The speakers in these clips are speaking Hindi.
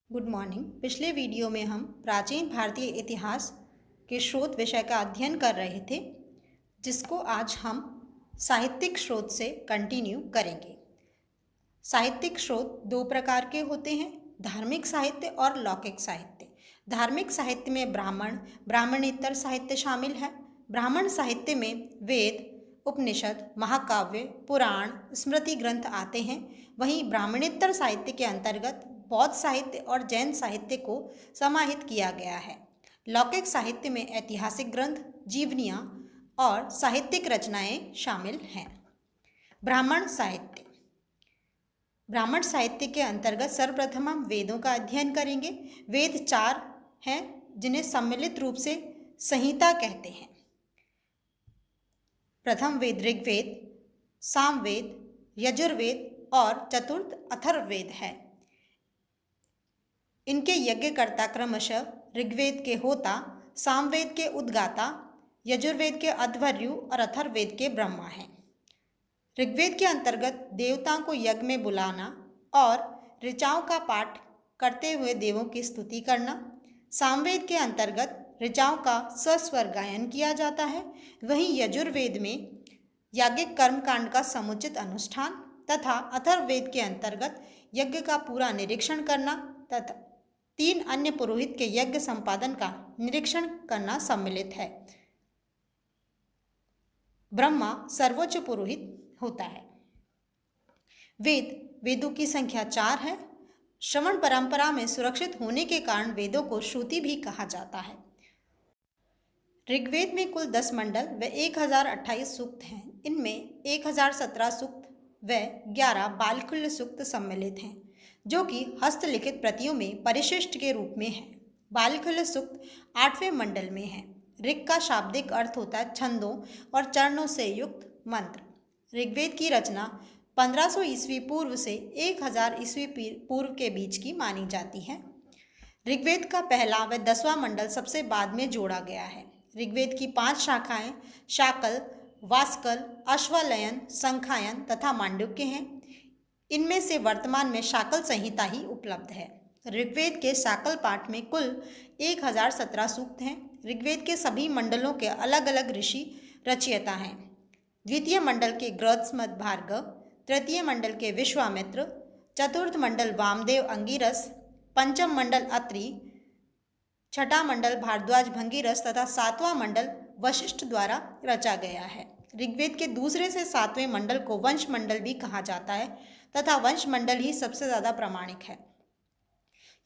Good morning. पिछले वीडियो में हम प्राचीन भारतीय इतिहास के स्रोत विषय का अध्ययन कर रहे थे, जिसको आज हम साहित्यिक स्रोत से कंटिन्यू करेंगे। साहित्यिक स्रोत दो प्रकार के होते हैं, धार्मिक साहित्य और लौकिक साहित्य। धार्मिक साहित्य में ब्राह्मणेतर साहित्य शामिल है। ब्राह्मण साहित्य में वेद, उपनिषद, महाकाव्य, पुराण, स्मृति ग्रंथ आते हैं। वहीं ब्राह्मणेतर साहित्य के अंतर्गत बौद्ध साहित्य और जैन साहित्य को समाहित किया गया है। लौकिक साहित्य में ऐतिहासिक ग्रंथ, जीवनियाँ और साहित्यिक रचनाएं शामिल हैं। ब्राह्मण साहित्य के अंतर्गत सर्वप्रथम हम वेदों का अध्ययन करेंगे। वेद 4 हैं, जिन्हें सम्मिलित रूप से संहिता कहते हैं। प्रथम वेद ऋग्वेद, सामवेद, यजुर्वेद और चतुर्थ अथर्ववेद है। इनके यज्ञकर्ता क्रमशः ऋग्वेद के होता, सामवेद के उद्गाता, यजुर्वेद के अध्वर्यु और अथर्ववेद के ब्रह्मा हैं। ऋग्वेद के अंतर्गत देवताओं को यज्ञ में बुलाना और ऋचाओं का पाठ करते हुए देवों की स्तुति करना। सामवेद के अंतर्गत ऋचाओं का सस्वर गायन किया जाता है। वहीं यजुर्वेद में याज्ञिक कर्मकांड का समुचित अनुष्ठान तथा अथर्ववेद के अंतर्गत यज्ञ का पूरा निरीक्षण करना तथा 3 अन्य पुरोहित के यज्ञ संपादन का निरीक्षण करना सम्मिलित है। ब्रह्मा सर्वोच्च पुरोहित होता है। वेदों की संख्या 4 है। श्रवण परंपरा में सुरक्षित होने के कारण वेदों को श्रुति भी कहा जाता है। ऋग्वेद में कुल 10 मंडल व 1028 सूक्त हैं। इनमें 1017 सूक्त व 11 बालकुल्य सूक्त सम्मिलित हैं, जो कि हस्तलिखित प्रतियों में परिशिष्ट के रूप में है। बालकुल्य सूक्त 8वें मंडल में है। ऋग का शाब्दिक अर्थ होता है छंदों और चरणों से युक्त मंत्र। ऋग्वेद की रचना 1500 ईस्वी पूर्व से 1000 ईस्वी पूर्व के बीच की मानी जाती है। ऋग्वेद का पहला व 10वां मंडल सबसे बाद में जोड़ा गया है। ऋग्वेद की 5 शाखाएं शाकल, वास्कल, अश्वलयन, संखायन तथा मांडुक्य हैं। इनमें से वर्तमान में शाकल संहिता ही उपलब्ध है। ऋग्वेद के शाकल पाठ में कुल 1017 सूक्त हैं। ऋग्वेद के सभी मंडलों के अलग अलग ऋषि रचयिता हैं। द्वितीय मंडल के गृहस्मद भार्गव, तृतीय मंडल के विश्वामित्र, चतुर्थ मंडल वामदेव अंगिरस, पंचम मंडल अत्रि, छठा मंडल भारद्वाज भंगीरस तथा 7वां मंडल वशिष्ठ द्वारा रचा गया है। ऋग्वेद के दूसरे से 7वें मंडल को वंश मंडल भी कहा जाता है तथा वंश मंडल ही सबसे ज़्यादा प्रामाणिक है।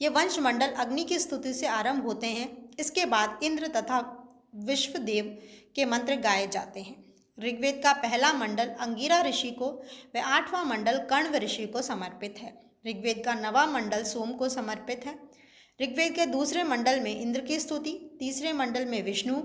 ये वंश मंडल अग्नि की स्तुति से आरंभ होते हैं। इसके बाद इंद्र तथा विश्वदेव के मंत्र गाए जाते हैं। ऋग्वेद का पहला मंडल अंगिरा ऋषि को व 8वां मंडल कण्व ऋषि को समर्पित है। ऋग्वेद का 9वां मंडल सोम को समर्पित है। ऋग्वेद के दूसरे मंडल में इंद्र की स्तुति, तीसरे मंडल में विष्णु,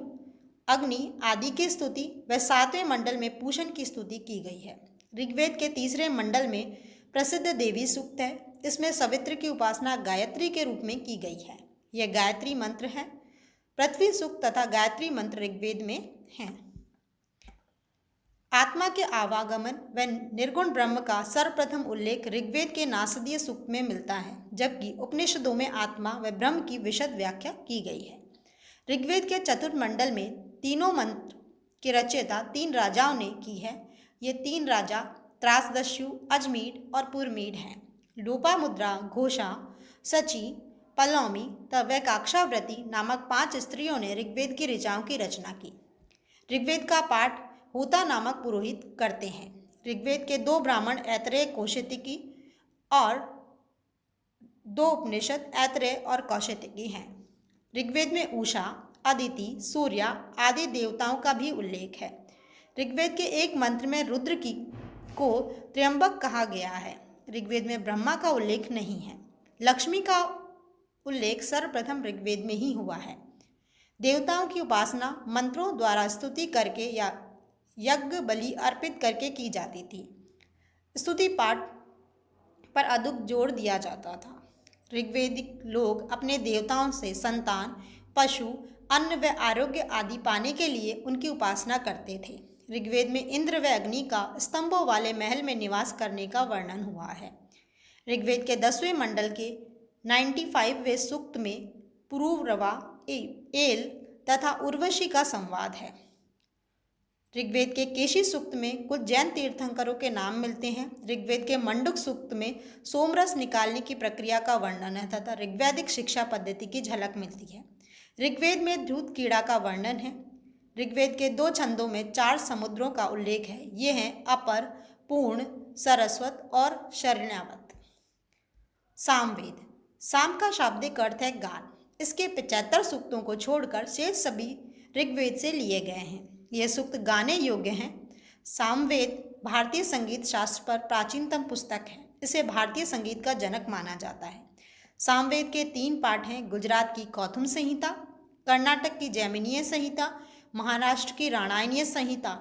अग्नि आदि की स्तुति व 7वें मंडल में पूषण की स्तुति की गई है। ऋग्वेद के तीसरे मंडल में प्रसिद्ध देवी सूक्त है। इसमें सवित्र की उपासना गायत्री के रूप में की गई है। यह गायत्री मंत्र है। पृथ्वी सूक्त तथा गायत्री मंत्र ऋग्वेद में हैं। आत्मा के आवागमन व निर्गुण ब्रह्म का सर्वप्रथम उल्लेख ऋग्वेद के नासदीय सूक्त में मिलता है, जबकि उपनिषदों में आत्मा व ब्रह्म की विशद व्याख्या की गई है। ऋग्वेद के चतुर्थ मंडल में तीनों मंत्र की रचयिता 3 राजाओं ने की है। ये 3 राजा त्रासदस्यु, अजमीड और पुरमीड हैं। लोपामुद्रा, घोषा, सची, पल्लौमी व काक्षावृति नामक 5 स्त्रियों ने ऋग्वेद की ऋचाओं की रचना की। ऋग्वेद का पाठ होता नामक पुरोहित करते हैं। ऋग्वेद के 2 ब्राह्मण ऐतरेय कौशिकी और 2 उपनिषद ऐतरेय और कौशिकी हैं। ऋग्वेद में उषा, अदिति, सूर्य आदि देवताओं का भी उल्लेख है। ऋग्वेद के एक मंत्र में रुद्र को त्र्यंबक कहा गया है। ऋग्वेद में ब्रह्मा का उल्लेख नहीं है। लक्ष्मी का उल्लेख सर्वप्रथम ऋग्वेद में ही हुआ है। देवताओं की उपासना मंत्रों द्वारा स्तुति करके या यज्ञ बलि अर्पित करके की जाती थी। स्तुति पाठ पर अधिक जोर दिया जाता था। ऋग्वेदिक लोग अपने देवताओं से संतान, पशु, अन्न व आरोग्य आदि पाने के लिए उनकी उपासना करते थे। ऋग्वेद में इंद्र व अग्नि का स्तंभों वाले महल में निवास करने का वर्णन हुआ है। ऋग्वेद के 10वें मंडल के 95वें सूक्त में पुरूरवा, एल तथा उर्वशी का संवाद है। ऋग्वेद के केशी सूक्त में कुछ जैन तीर्थंकरों के नाम मिलते हैं। ऋग्वेद के मंडूक सूक्त में सोमरस निकालने की प्रक्रिया का वर्णन है तथा ऋग्वैदिक शिक्षा पद्धति की झलक मिलती है। ऋग्वेद में धूत कीड़ा का वर्णन है। ऋग्वेद के 2 छंदों में 4 समुद्रों का उल्लेख है। ये हैं अपर, पूर्ण, सरस्वत और शरण्यावत। सामवेद। साम का शाब्दिक अर्थ है गान। इसके 75 सूक्तों को छोड़कर शेष सभी ऋग्वेद से लिए गए हैं। यह सूक्त गाने योग्य हैं। सामवेद भारतीय संगीत शास्त्र पर प्राचीनतम पुस्तक है। इसे भारतीय संगीत का जनक माना जाता है। सामवेद के 3 पाठ हैं। गुजरात की कौथुम संहिता, कर्नाटक की जैमिनीय संहिता, महाराष्ट्र की रामायणीय संहिता।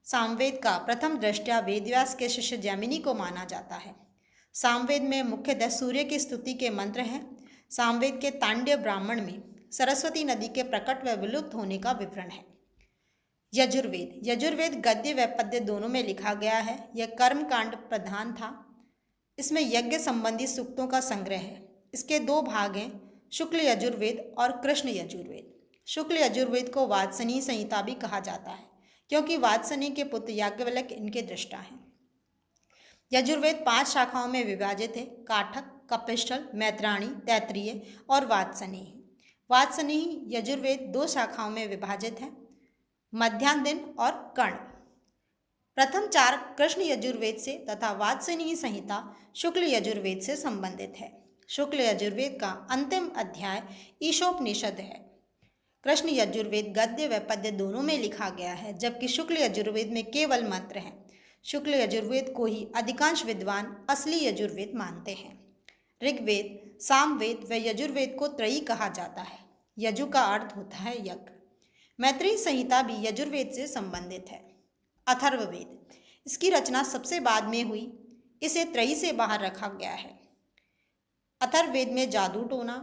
सामवेद का प्रथम दृष्टया वेदव्यास के शिष्य जैमिनी को माना जाता है। सामवेद में मुख्यतः सूर्य की स्तुति के मंत्र हैं। सामवेद के तांड्य ब्राह्मण में सरस्वती नदी के प्रकट व विलुप्त होने का विवरण है। यजुर्वेद। यजुर्वेद गद्य व पद्य दोनों में लिखा गया है। यह कर्मकांड प्रधान था। इसमें यज्ञ संबंधी सूक्तों का संग्रह है। इसके 2 भाग हैं, शुक्ल यजुर्वेद और कृष्ण यजुर्वेद। शुक्ल यजुर्वेद को वात्सनीय संहिता भी कहा जाता है, क्योंकि वात्सनीय के पुत्र याज्ञवल्क्य इनके दृष्टा हैं। यजुर्वेद 5 शाखाओं में विभाजित है, काठक, कपिस्थल, मैत्राणी, तैत्तिरीय और वात्सनीय। वात्सनीय यजुर्वेद 2 शाखाओं में विभाजित है, मध्यान्ह और कर्ण। प्रथम 4 कृष्ण यजुर्वेद से तथा वात्सनीय संहिता शुक्ल यजुर्वेद से संबंधित है। शुक्ल यजुर्वेद का अंतिम अध्याय ईशोपनिषद है। कृष्ण यजुर्वेद गद्य व पद्य दोनों में लिखा गया है, जबकि शुक्ल यजुर्वेद में केवल मंत्र हैं। शुक्ल यजुर्वेद को ही अधिकांश विद्वान असली यजुर्वेद मानते हैं। ऋग्वेद, सामवेद व यजुर्वेद को त्रयी कहा जाता है। यजु का अर्थ होता है यज्ञ। मैत्रेयी संहिता भी यजुर्वेद से संबंधित है। अथर्ववेद, इसकी रचना सबसे बाद में हुई। इसे त्रयी से बाहर रखा गया है। अथर्ववेद में जादू टोना,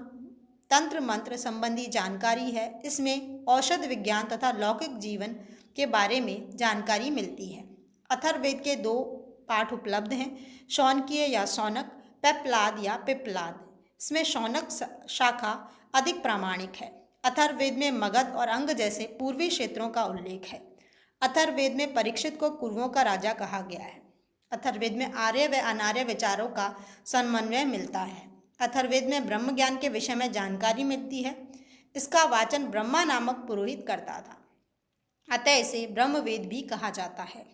तंत्र मंत्र संबंधी जानकारी है। इसमें औषध विज्ञान तथा लौकिक जीवन के बारे में जानकारी मिलती है। अथर्ववेद के 2 पाठ उपलब्ध हैं, शौनकीय या शौनक, पेप्लाद या पिप्लाद। इसमें शौनक शाखा अधिक प्रामाणिक है। अथर्ववेद में मगध और अंग जैसे पूर्वी क्षेत्रों का उल्लेख है। अथर्ववेद में परीक्षित को कुरुओं का राजा कहा गया है। अथर्ववेद में आर्य व अनार्य विचारों का समन्वय मिलता है। अथर्ववेद में ब्रह्म ज्ञान के विषय में जानकारी मिलती है। इसका वाचन ब्रह्मा नामक पुरोहित करता था, अतः इसे ब्रह्मवेद भी कहा जाता है।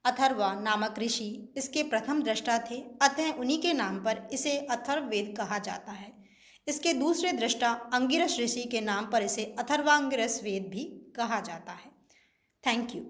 अथर्वा नामक ऋषि इसके प्रथम दृष्टा थे, अतः उन्हीं के नाम पर इसे अथर्ववेद कहा जाता है। इसके दूसरे दृष्टा अंगिरस ऋषि के नाम पर इसे अथर्वांगिरस वेद भी कहा जाता है। Thank you.